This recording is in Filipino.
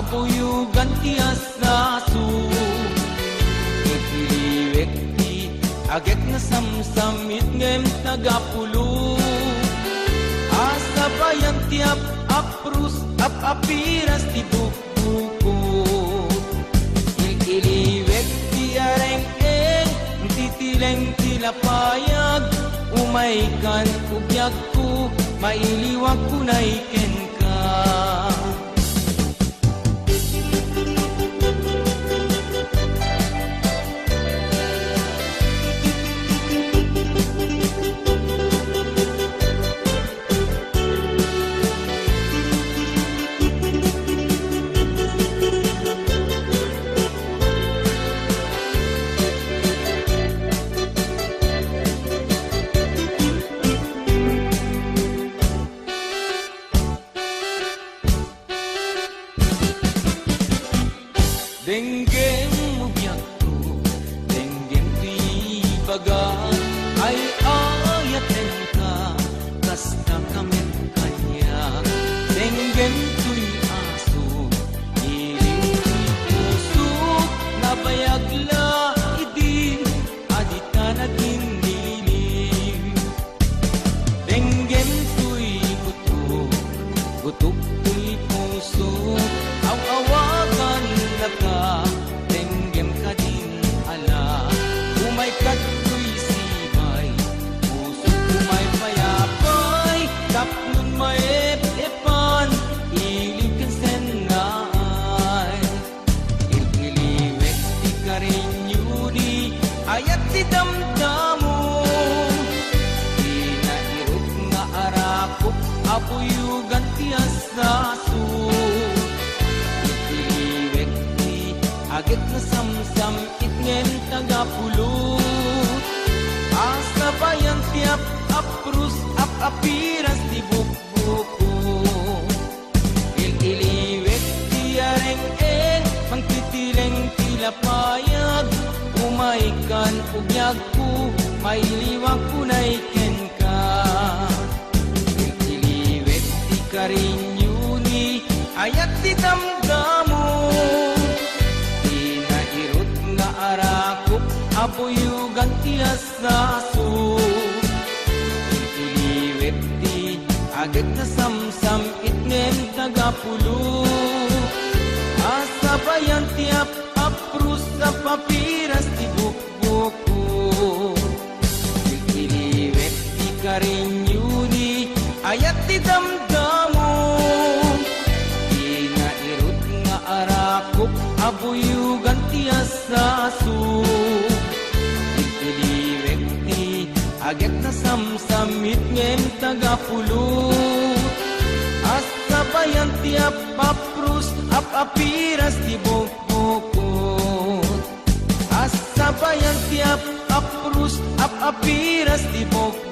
abuyugan ti asasu. Ipiliwekti agek na samsamit ngem tagapulo. Asabayan ti aprus apiras ti buko. Iliwekti areng-eng titileng tilapayag. Umaikan ubyak ko, mailiwag ko na iken ka. Denggem ubyak ko, denggem ti bagan, ay ayaten ka, kasta kamet kanya. Denggem tuy aso, iling tuy puso, nabayagla idin, adita na dindilim. Denggem tuy butok, butok tuy puso, aw-awagan ka, denggem ka din ala. Umay kato'y sibay, puso umay payapay, tapnon may epan, ilig kan senay. Ililiwek di ka rin yuni, ayat di damdamo. Di na irot nga arakop, abuyugan ti asaso. Agit na samsam itngen tagapulo. Asabayan tiap aprus apiras di bukbuko. Ililiwek ti areng-eng mangtitileng tilapayag. Umaikan ugyag ko, mailiwag ko na iken ka. Ililiwek ti karinyuni, ayat ti damdamo. Arakop, abuyugan ti asaso. Iliwek di agad na samsam itnem tagapulo. Asabayan ti aprus papiras ti bukbuko. Iliwek di karinyuni, ayat ti damdamo. Di na irot nga arakop, abuyugan ti asaso. Iliwek ti agad na samsamit ngem tagapulo. Asabayan ti apaprus apiras ti bukbukot. Asabayan ti apaprus apiras ti bukbukot.